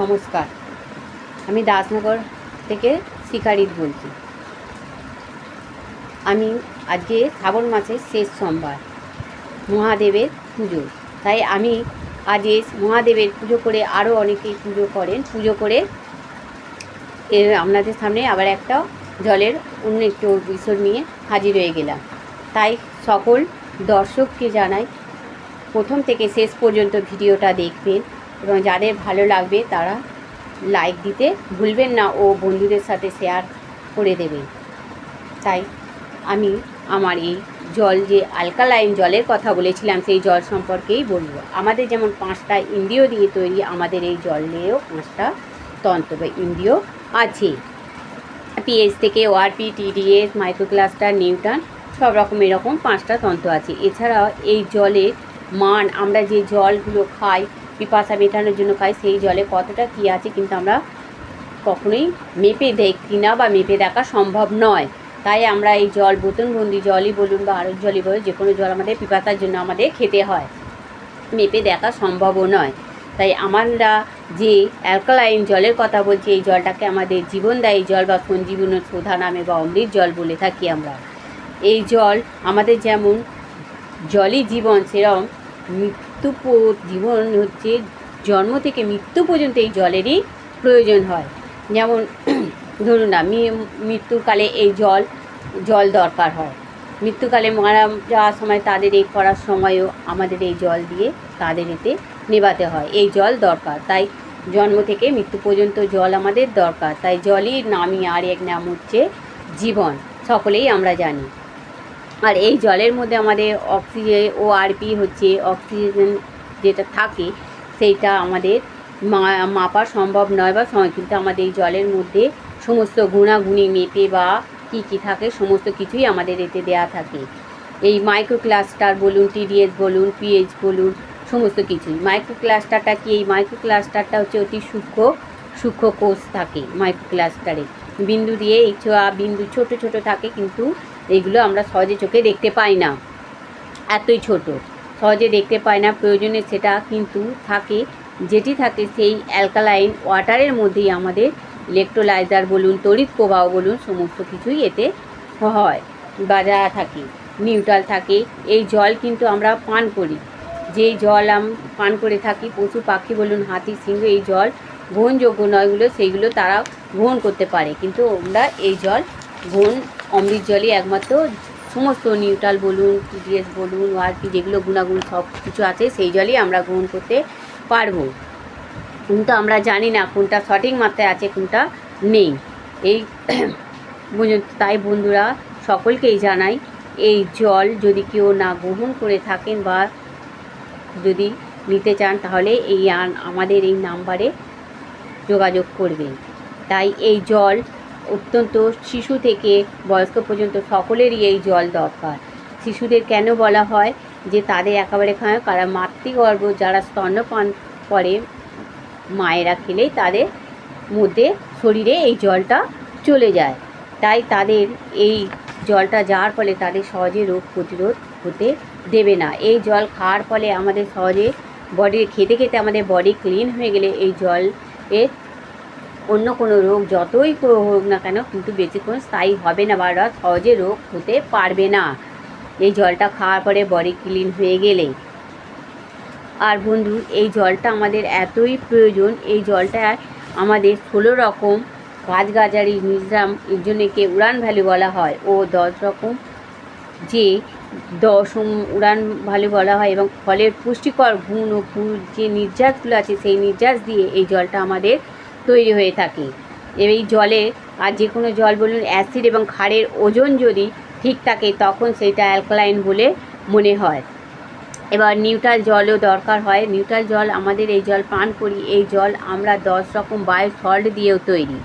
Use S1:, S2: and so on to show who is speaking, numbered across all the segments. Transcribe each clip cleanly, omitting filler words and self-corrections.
S1: নমস্কার, আমি দাসনগর থেকে শিকারিত বলছি। আমি আজকে শ্রাবণ মাসের শেষ সোমবার, মহাদেবের পুজো। তাই আমি আজ মহাদেবের পুজো করে, আরও অনেকেই পুজো করেন, পুজো করে আপনাদের সামনে আবার একটা জলের অন্য একটু বিষয় নিয়ে হাজির হয়ে গেলাম। তাই সকল দর্শককে জানাই, প্রথম থেকে শেষ পর্যন্ত ভিডিওটা দেখবেন এবং যাদের ভালো লাগবে তারা লাইক দিতে ভুলবেন না ও বন্ধুদের সাথে শেয়ার করে দেবেন। তাই আমি আমার এই জল, যে অ্যালকালাইন জলের কথা বলেছিলাম, সেই জল সম্পর্কেই বলবো। আমাদের যেমন 5টা ইন্দ্রিয় দিয়ে তৈরি, আমাদের এই জলেও 5টা তন্ত্র বা ইন্দ্রিয় আছে। পিএইচ থেকে ওআরপি, টিডিএস, মাইক্রোক্লাস্টার, নিউটন, সব রকম এরকম 5টা তন্ত্র আছে। এছাড়াও এই জলের মান, আমরা যে জলগুলো খাই, পিপাসা মেটানোর জন্য খাই, সেই জলে কতটা কী আছে কিন্তু আমরা কখনোই মেপে দেখি না বা মেপে দেখা সম্ভব নয়। তাই আমরা এই জল, বোতলবন্দি জলই বলুন বা আরও জলই বলুন, যে কোনো জল আমাদের পিপাসার জন্য আমাদের খেতে হয়, মেপে দেখা সম্ভবও নয়। তাই আমরা যে অ্যালকালাইন জলের কথা বলছি, এই জলটাকে আমাদের জীবনদায়ী জল বা সঞ্জীবন সোধা নামে বা অমৃত জল বলে থাকি আমরা। এই জল আমাদের যেমন জলই জীবন, সেরকম জীবন হচ্ছে জন্ম থেকে মৃত্যু পর্যন্ত এই জলেরই প্রয়োজন হয়। যেমন ধরুন না, মৃত্যুকালে এই জল দরকার হয়। মৃত্যুকালে মারা যাওয়ার সময় তাদের এই করার সময়ও আমাদের এই জল দিয়ে তাদের এতে নেভাতে হয়, এই জল দরকার। তাই জন্ম থেকে মৃত্যু পর্যন্ত জল আমাদের দরকার। তাই জলই নামই আর এক নাম হচ্ছে জীবন, সকলেই আমরা জানি। আর এই জলের মধ্যে আমাদের অক্সিজেন, ওআরপি হচ্ছে অক্সিজেন যেটা থাকে, সেইটা আমাদের মাপা সম্ভব নয় বা সময়, কিন্তু আমাদের এই জলের মধ্যে সমস্ত গুণাগুণি মেপে বা কী কী থাকে সমস্ত কিছুই আমাদের এতে দেয়া থাকে। এই মাইক্রোক্লাস্টার বলুন, টিডিএস বলুন, পিএইচ বলুন, সমস্ত কিছুই। মাইক্রোক্লাস্টারটা কি? এই মাইক্রোক্লাস্টারটা হচ্ছে অতি সূক্ষ্ম কোষ থাকে মাইক্রোক্লাস্টারে। বিন্দু দিয়ে এই বিন্দু ছোট ছোট থাকে, কিন্তু এইগুলো আমরা সহজে চোখে দেখতে পাই না, এতই ছোট, সহজে দেখতে পাই না। প্রয়োজনে সেটা কিন্তু থাকে, যেটি থাকে সেই অ্যালকালাইন ওয়াটারের মধ্যেই আমাদের ইলেকট্রোলাইজার বলুন, তড়িৎ প্রবাহ বলুন, সমস্ত কিছুই এতে হয় বা যা থাকে, নিউট্রাল থাকে। এই জল কিন্তু আমরা পান করি, যেই জল পান করে থাকি, পশু পাখি বলুন, হাতি, সিংহ, এই জল গ্রহণযোগ্য নয়গুলো, সেইগুলো তারা গ্রহণ করতে পারে, কিন্তু আমরা এই জল অমৃত জলই একমাত্র, সমস্ত নিউট্রাল বলুন, টিডিএস বলুন, ওআরপি, যেগুলো গুণাগুণ সব কিছু আছে, সেই জলই আমরা গ্রহণ করতে পারবো। কিন্তু আমরা জানি না কোনটা সঠিক মাত্রায় আছে, কোনটা নেই। এই তাই বন্ধুরা, সকলকেই জানাই, এই জল যদি কেউ না গ্রহণ করে থাকেন বা যদি নিতে চান, তাহলে আমাদের এই নাম্বারে যোগাযোগ করবেন। তাই এই জল অত্যন্ত শিশু থেকে বয়স্ক পর্যন্ত সকলেরই এই জল দরকার। শিশুদের কেন বলা হয় যে তাদের একেবারে খায়, কারণ মাতৃগর্ভ যারা স্তন্যপান করে, মায়েরা খেলেই তাদের মধ্যে শরীরে এই জলটা চলে যায়। তাই তাদের এই জলটা যাওয়ার ফলে তাদের সহজে রোগ প্রতিরোধ হতে দেবে না। এই জল খাওয়ার ফলে আমাদের সহজে খেতে খেতে আমাদের বডি ক্লিন হয়ে গেলে এই জল এর অন্য কোনো রোগ যতই হোক না কেন, কিন্তু বেশিক্ষণ স্থায়ী হবে না বা সহজে রোগ হতে পারবে না এই জলটা খাওয়ার পরে বডি ক্লিন হয়ে গেলে। আর বন্ধু, এই জলটা আমাদের এতই প্রয়োজন, এই জলটা আমাদের 16 রকম গাছগাছালি মিশ্রণ, এর জন্য কে উড়ান ভ্যালি বলা হয়, ও 10 রকম যে 10 উড়ান ভ্যালি বলা হয়, এবং ফলের পুষ্টিকর গুণ ও যে নির্যাসগুলো আছে, সেই নির্যাস দিয়ে এই জলটা আমাদের তৈরি হয়ে থাকে। এই জলে, আর যে কোনো জল বলুন, অ্যাসিড এবং ক্ষারের ওজন যদি ঠিক থাকে, তখন সেটা অ্যালকালাইন বলে মনে হয়। এবার নিউট্রাল জলও দরকার হয়। নিউট্রাল জল, আমাদের এই জল পান করি, এই জল আমরা 10 রকম বায়ো সল্ট দিয়েও তৈরি।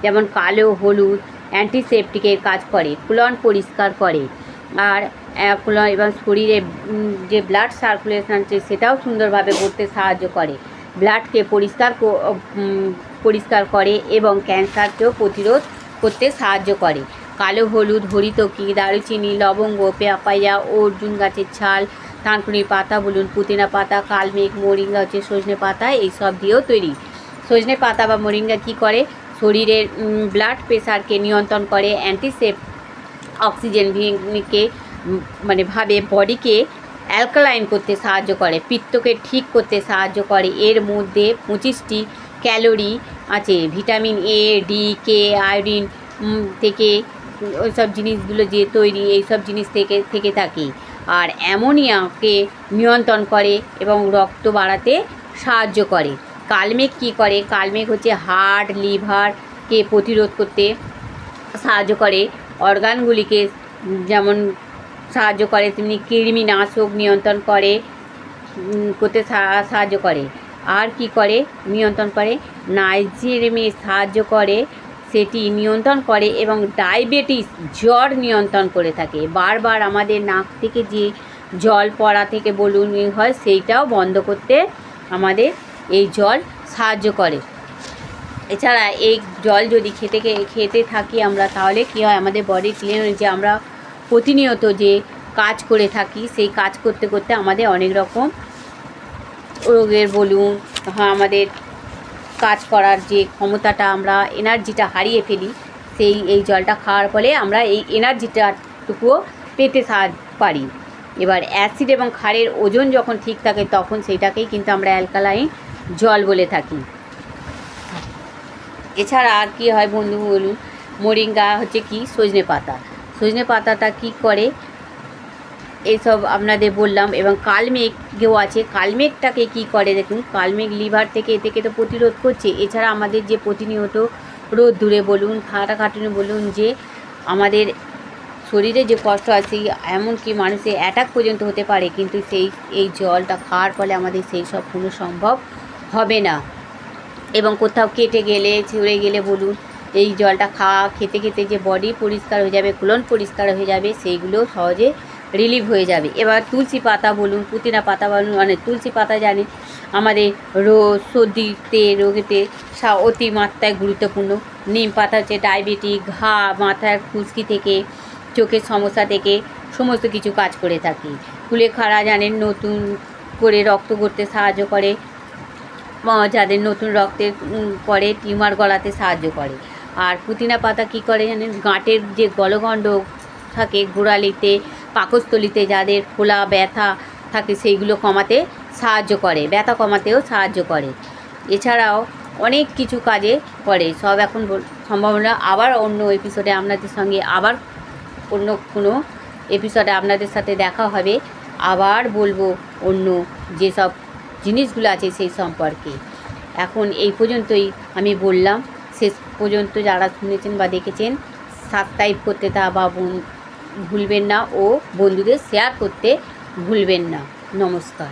S1: যেমন কালো, হলুদ অ্যান্টিসেপটিকের কাজ করে, কোলন পরিষ্কার করে, আর এবং শরীরে যে ব্লাড সার্কুলেশন আছে সেটাও সুন্দরভাবে করতে সাহায্য করে, ব্লাডকে পরিষ্কার করে এবং ক্যান্সারকেও প্রতিরোধ করতে সাহায্য করে। কালো হলুদ, হরিতকি, দারুচিনি, লবঙ্গ, পেপায়া, অর্জুন গাছের ছাল, থানকুনির পাতা বলুন, পুদিনা পাতা, কালমেঘ, মোরিঙ্গা হচ্ছে সজনে পাতা, এইসব দিয়েও তৈরি। সজনে পাতা বা মোরিঙ্গা কী করে, শরীরের ব্লাড প্রেশারকে নিয়ন্ত্রণ করে, অ্যান্টিসেপ অক্সিজেনকে মানে ভাবে বডিকে অ্যালকালাইন করতে সাহায্য করে, পিত্তকে ঠিক করতে সাহায্য করে। এর মধ্যে 25টি ক্যালোরি আছে। Vitamin A, D, K, iodine থেকে ওই সব জিনিসগুলো যে তৈরি, এইসব জিনিস থেকে থাকে। আর অ্যামোনিয়াকে নিয়ন্ত্রণ করে এবং রক্ত বাড়াতে সাহায্য করে। কালমেঘ কী করে, কালমেঘ হচ্ছে হার্ট, লিভারকে প্রতিরোধ করতে সাহায্য করে, অর্গানগুলিকে যেমন সাহায্য করে তেমনি কৃমিনাশক নিয়ন্ত্রণ করতে সাহায্য করে। আর কি করে, নিয়ন্ত্রণ করে, নাইজিরিমে সাহায্য করে, সেটি নিয়ন্ত্রণ করে এবং ডায়াবেটিস জ্বর নিয়ন্ত্রণ করে থাকে। বারবার আমাদের নাক থেকে যে জল পড়া থেকে বলুন হয়, সেইটাও বন্ধ করতে আমাদের এই জল সাহায্য করে। এছাড়া এই জল যদি খেতে থাকি আমরা, তাহলে কী হয়, আমাদের বডি ক্লিন, যে আমরা প্রতিনিয়ত যে কাজ করে থাকি, সেই কাজ করতে করতে আমাদের অনেক রকম রোগের বলুন, আমাদের কাজ করার যে ক্ষমতাটা, আমরা এনার্জিটা হারিয়ে ফেলি, এই জলটা খাওয়ার ফলে আমরা এই এনার্জিটাটুকুও পেতে পারি। এবার অ্যাসিড এবং ক্ষারের ওজন যখন ঠিক থাকে, তখন সেইটাকেই কিন্তু আমরা অ্যালকালাইন জল বলে থাকি। এছাড়া আর কী হয় বন্ধু বলুন, মোরিঙ্গা হচ্ছে কি, সজনে পাতা। সজনে পাতাটা কী করে, এইসব আপনাদের বললাম। এবং কালমেঘও আছে। কালমেঘটাকে কী করে দেখুন, কালমেঘ লিভার থেকে তো প্রতিরোধ করছে। এছাড়া আমাদের যে প্রতিনিয়ত রোদ দূরে বলুন, খাটাখাটুনি বলুন, যে আমাদের শরীরে যে কষ্ট আছে, এমনকি মানুষের অ্যাটাক পর্যন্ত হতে পারে, কিন্তু এই জলটা খাওয়ার ফলে আমাদের সেই সব কোনো সম্ভব হবে না। এবং কোথাও কেটে গেলে, ছিঁড়ে গেলে বলুন, এই জলটা খেতে খেতে যে বডি পরিষ্কার হয়ে যাবে, কোলন পরিষ্কার হয়ে যাবে, সেইগুলো সহজে রিলিভ হয়ে যাবে। এবার তুলসী পাতা বলুন, পুদিনা পাতা বলুন, মানে তুলসী পাতা জানি আমাদের সর্দিতে রোগেতে অতি মাত্রায় গুরুত্বপূর্ণ। নিম পাতা হচ্ছে ডায়াবেটিক, ঘা, মাথার খুশকি থেকে, চোখের সমস্যা থেকে সমস্ত কিছু কাজ করে থাকি। কুলেখাড়া জানেন নতুন করে রক্ত করতে সাহায্য করে, যাদের নতুন রক্তের পরে টিউমার গলাতে সাহায্য করে। আর পুদিনা পাতা কী করে জানেন, গাঁটের যে গলগণ্ড থাকে, গোড়ালিতে, পাকস্থলিতে যাদের ফোলা ব্যথা থাকে, সেইগুলো কমাতে সাহায্য করে, ব্যথা কমাতেও সাহায্য করে। এছাড়াও অনেক কিছু কাজে করে। সব এখন সম্ভব না। আবার অন্য এপিসোডে আপনাদের সঙ্গে, আবার অন্য কোনো এপিসোডে আপনাদের সাথে দেখা হবে। আবার বলবো অন্য যেসব জিনিসগুলো আছে সেই সম্পর্কে। এখন এই পর্যন্তই আমি বললাম। শেষ পর্যন্ত যারা শুনেছেন বা দেখেছেন, সাবস্ক্রাইব করতে ভুলবেন না ও বন্ধুদের শেয়ার করতে ভুলবেন না। নমস্কার।